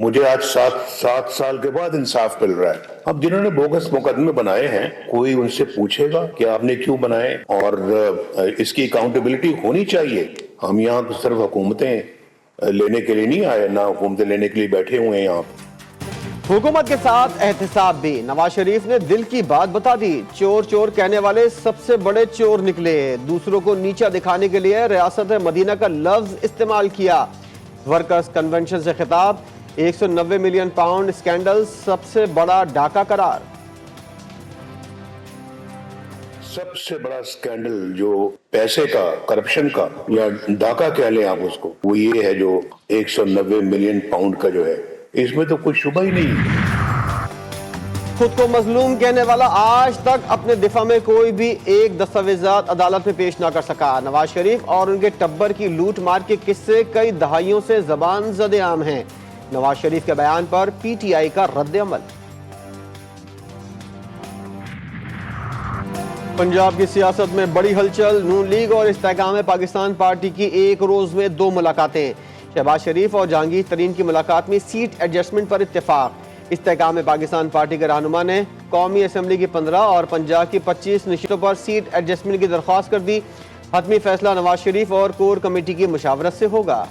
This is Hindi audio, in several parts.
मुझे आज 7 साल के बाद इंसाफ मिल रहा है। अब जिन्होंने बोगस मुकदमे बनाए हैं, कोई उनसे पूछेगा कि आपने क्यों बनाए, और इसकी अकाउंटेबिलिटी होनी चाहिए। हम यहाँ तो सिर्फ हुकूमतें लेने के लिए नहीं आए, ना हुकूमतें लेने के लिए बैठे हुए हैं यहाँ। हुकूमत के साथ एहतिसाब भी। नवाज शरीफ ने दिल की बात बता दी। चोर चोर कहने वाले सबसे बड़े चोर निकले। दूसरों को नीचा दिखाने के लिए रियासत मदीना का लफ्ज इस्तेमाल किया। वर्कर्स कन्वेंशन से खिताब। 190 मिलियन पाउंड स्कैंडल सबसे बड़ा डाका करार। सबसे बड़ा स्कैंडल जो पैसे का, करप्शन का, या डाका कह लें आप उसको, वो ये है जो 190 मिलियन पाउंड का जो है, इसमें तो कोई शुबा ही नहीं। खुद को मजलूम कहने वाला आज तक अपने दिफा में कोई भी एक दस्तावेजात अदालत में पेश ना कर सका। नवाज शरीफ और उनके टब्बर की लूट मार के किस्से कई दहाइयों से जबान ज़दे आम हैं। नवाज शरीफ के बयान पर पीटीआई का रद्द अमल। पंजाब की सियासत में बड़ी हलचल। नून लीग और इस्तेहकाम पाकिस्तान पार्टी की एक रोज में 2 मुलाकातें। शहबाज शरीफ और जहांगीर तरीन की मुलाकात में सीट एडजस्टमेंट पर इत्तेफाक। इस्तेहकाम पाकिस्तान पार्टी के रहनुमा ने कौमी असम्बली की 15 और पंजाब की 25 नशीतों पर सीट एडजस्टमेंट की दरख्वास्त कर दी। हतमी फैसला नवाज शरीफ और कोर कमेटी की मुशावरत से होगा।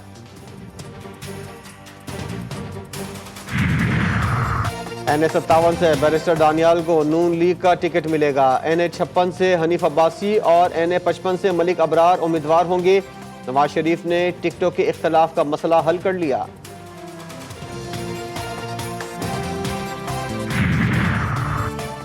NA57 से बैरिस्टर दानियाल को नून लीग का टिकट मिलेगा। NA56 से हनीफ अब्बासी और NA55 से मलिक अबरार उम्मीदवार होंगे। नवाज शरीफ ने टिकटों के इख्तलाफ का मसला हल कर लिया।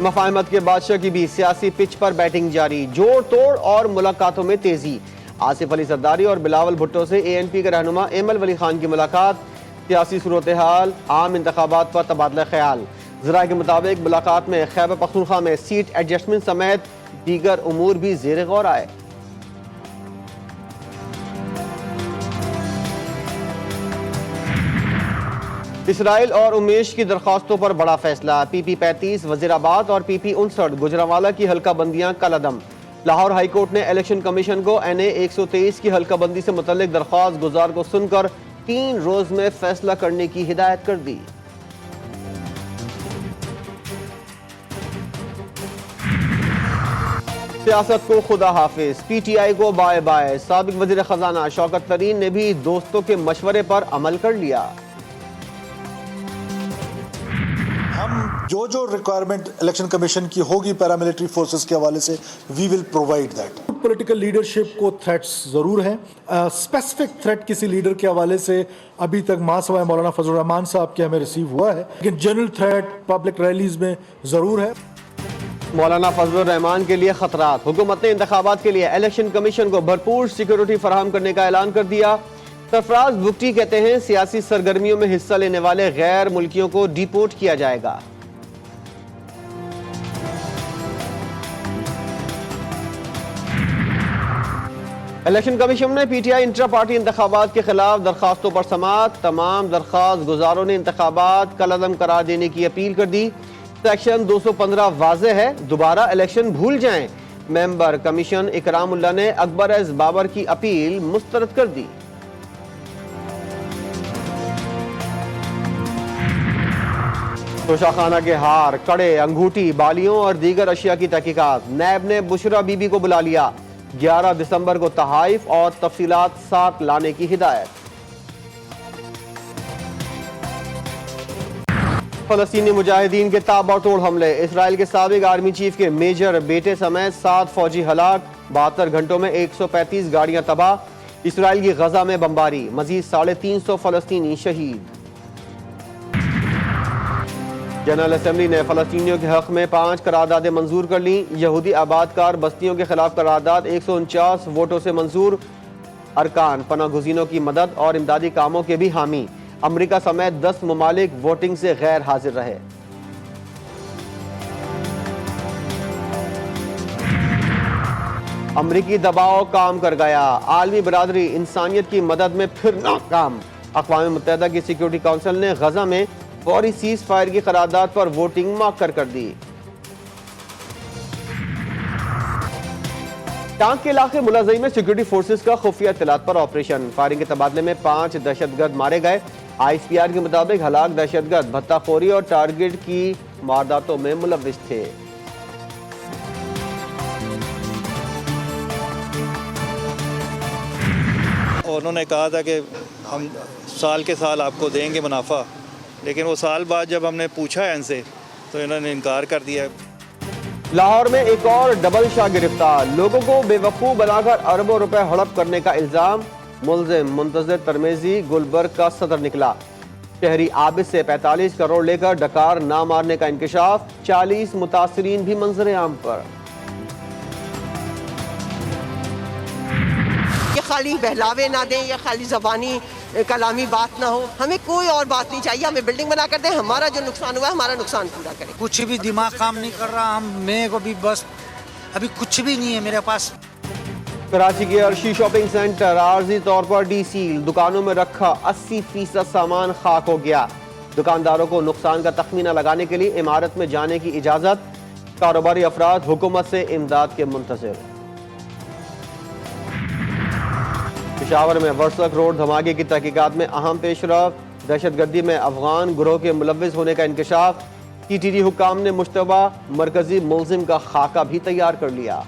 मफाहमत के बादशाह की भी सियासी पिच पर बैटिंग जारी। जोड़ तोड़ और मुलाकातों में तेजी। आसिफ अली जरदारी और बिलावल भुट्टो से ANP के रहनुमा एमल वली खान की मुलाकात। सियासी सूरत हाल, आम इंतखाबात पर तबादला ख्याल। जरा के मुताबिक मुलाकात में खैबर पख्तूनख्वा में सीट एडजस्टमेंट समेत दीगर उमूर भी ज़ेर गौर आए। इसराइल और उमेश की दरख्वास्तों पर बड़ा फैसला। PP35 वजीराबाद और PP59 गुजरांवाला की हल्का बंदियां कलअदम। लाहौर हाईकोर्ट ने इलेक्शन कमीशन को NA 123 की हल्का बंदी से मुतल्लिक दरख्वास्त गुजार को सुनकर 3 रोज में फैसला करने की हिदायत कर दी। सियासत को खुदा हाफिज। PTI को बाय बाय। साबिक वजीर खजाना शौकत तरीन ने भी दोस्तों के मशवरे पर अमल कर लिया। हम जो रिक्वायरमेंट इलेक्शन कमीशन की होगी पैरामिलिट्री फोर्सेस के हवाले से, we will provide that. Political leadership को थ्रेट्स जरूर हैं। स्पेसिफिक थ्रेट किसी लीडर के हवाले से अभी तक महासभा मौलाना फजल रहमान साहब के हमें रिसीव हुआ है, लेकिन जनरल थ्रेट पब्लिक रैलीज में जरूर है। मौलाना फजल रहमान के लिए खतरात। हुकूमत ने इंतखाबात के लिए इलेक्शन कमीशन को भरपूर सिक्योरिटी फराहम करने का ऐलान कर दिया। सरफराज बुगटी कहते हैं सियासी सरगर्मियों में हिस्सा लेने वाले गैर मुल्कियों को डिपोर्ट किया जाएगा। इलेक्शन कमीशन ने PTI इंट्रा पार्टी इंतखाबात के खिलाफ दरखास्तों पर समाअत। तमाम दरखास्त गुजारों ने इंतखाबात कलअदम करार देने की अपील कर दी। सेक्शन 215 वाज़ेह है, दोबारा इलेक्शन भूल जाएं। मेंबर कमीशन इकरामुल्लाह ने अकबर एस बाबर की अपील मुस्तरद कर दी। तोशाखाना के हार, कड़े, अंगूठी, बालियों और दीगर अशिया की तहकीकात। नैब ने बुशरा बीबी को बुला लिया। 11 दिसंबर को तहाइफ और तफसीलात साथ लाने की हिदायत। फलस्तीनी मुजाहिदीन के ताबड़तोड़ हमले। इसराइल के साबिक आर्मी चीफ के मेजर बेटे समेत 7 फौजी हलाक। 72 घंटों में 135 गाड़ियां तबाह। इसराइल की गजा में बमबारी। मजीद 350 फलस्तीनी शहीद। जनरल असम्बली ने फलस्तीनियों के हक में 5 करारदादें मंजूर कर ली। यहूदी आबादकार बस्तियों के खिलाफ करारदाद 149 वोटों से मंजूर। अरकान पनागुज़ीनों की मदद और इमदादी कामों के भी हामी। अमेरिका समेत 10 ममालिक वोटिंग से गैर हाजिर रहे। अमरीकी दबाव काम कर गया। आलमी बरादरी इंसानियत की मदद में फिर नाकाम। अक़वाम मुत्तहिदा की सिक्योरिटी काउंसिल ने गजा में फौरी सीज फायर की करारदाद पर वोटिंग मौखर कर दी। टांग के इलाके मुलाज़ई में सिक्योरिटी फोर्सेस का खुफिया इत्तलात पर ऑपरेशन। फायरिंग के तबादले में 5 दहशतगर्द मारे गए। ICPR के मुताबिक हलाक दहशतगर्द भत्ताखोरी और टारगेट की वारदातों में मुलव्विस थे। उन्होंने कहा था कि हम साल के साल आपको देंगे मुनाफा, लेकिन वो साल बाद जब हमने पूछा है इनसे तो इन्होंने इनकार कर दिया। लाहौर में एक और डबल शाह गिरफ्तार, लोगों को बेवकूफ़ बनाकर अरबों रुपए हड़प करने का इल्जाम। मुल्जिम मुंतज़िर तरमेजी गुलबर्ग का सदर निकला। शहरी आबिद से 45 करोड़ लेकर डकार ना मारने का इंकशाफ, 40 मुतासरीन भी मंजर आम पर। खाली बहलावे ना दें या खाली ज़बानी कलामी बात ना हो, हमें कोई और बात नहीं चाहिए। हमें बिल्डिंग बना कर दें, हमारा जो नुकसान हुआ है हमारा नुकसान पूरा करें। कुछ भी दिमाग काम नहीं कर रहा, मैं को भी बस अभी कुछ भी नहीं है मेरे पास। कराची के अर्शी शॉपिंग सेंटर आर्जी तौर पर डीसील, दुकानों में रखा 80% सामान खाक हो गया। दुकानदारों को नुकसान का तखमीना लगाने के लिए इमारत में जाने की इजाजत, कारोबारी अफराद हुकूमत से इमदाद के मुंतज़िर। पेशावर में वर्सक रोड धमाके की तहकीकात में अहम पेशरफ, दहशतगर्दी में अफगान गुरोह के मुलव्विस होने का इंकशाफ। TTD हुक्काम ने मुश्तबा मरकजी मुल्जिम का खाका भी तैयार कर लिया।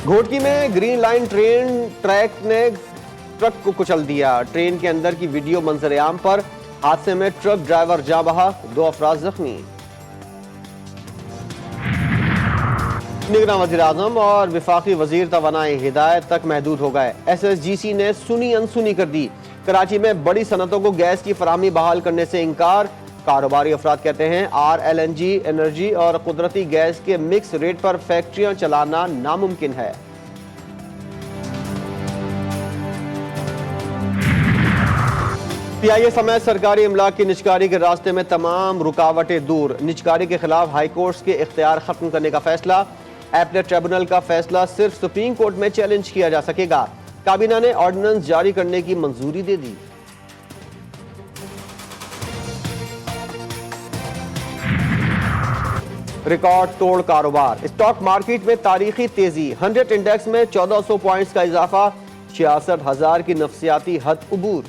घोटकी में ग्रीन लाइन ट्रेन ट्रैक ने ट्रक को कुचल दिया। ट्रेन के अंदर की वीडियो मंजर आम पर। हादसे में ट्रक ड्राइवर जाँ बहा, 2 अफराद जख्मी। निगरान वज़ीर-ए-आज़म और वफाकी वजीर तवानाई हिदायत तक महदूद हो गए। SSGC ने सुनी अनसुनी कर दी। कराची में बड़ी सनतों को गैस की फराहमी बहाल करने से इनकार। कारोबारी अफराद कहते हैं RLNG एनर्जी और कुदरती गैस के मिक्स रेट पर फैक्ट्रियां चलाना नामुमकिन है। PIA समेत सरकारी इमलाक की निजकारी के रास्ते में तमाम रुकावटें दूर। निजकारी के खिलाफ हाई कोर्ट के इख्तियार खत्म करने का फैसला। एपलेट ट्रिब्यूनल का फैसला सिर्फ सुप्रीम कोर्ट में चैलेंज किया जा सकेगा। काबीना ने ऑर्डिनेंस जारी करने की मंजूरी दे दी। रिकॉर्ड तोड़ कारोबार, स्टॉक मार्केट में तारीखी तेजी। 100 इंडेक्स में 1400 पॉइंट्स का इजाफा, 66,000 की नफसियाती हद उबूर।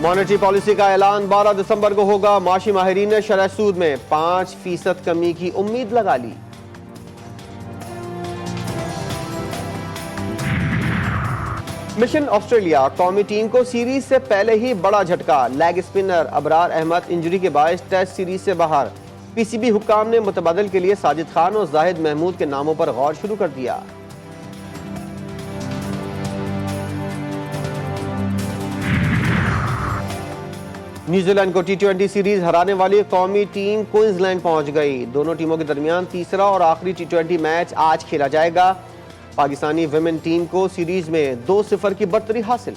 मॉनेटरी पॉलिसी का ऐलान 12 दिसंबर को होगा। माशी माहिरीन ने शरह सूद में 5% कमी की उम्मीद लगा ली। मिशन ऑस्ट्रेलिया कौमी टीम को सीरीज से पहले ही बड़ा झटका। Leg spinner Abrar Ahmed injury के बायस टेस्ट सीरीज से बाहर। PCB हुक्काम ने मुतबादल के लिए साजिद खान और जाहिद महमूद के नामों पर गौर शुरू कर दिया। न्यूजीलैंड को T20 सीरीज हराने वाली कौमी टीम क्वींसलैंड पहुंच गई। दोनों टीमों के दरमियान तीसरा और आखिरी T20 मैच आज खेला जाएगा। पाकिस्तानी विमेन टीम को सीरीज में 2-0 की बढ़तरी हासिल।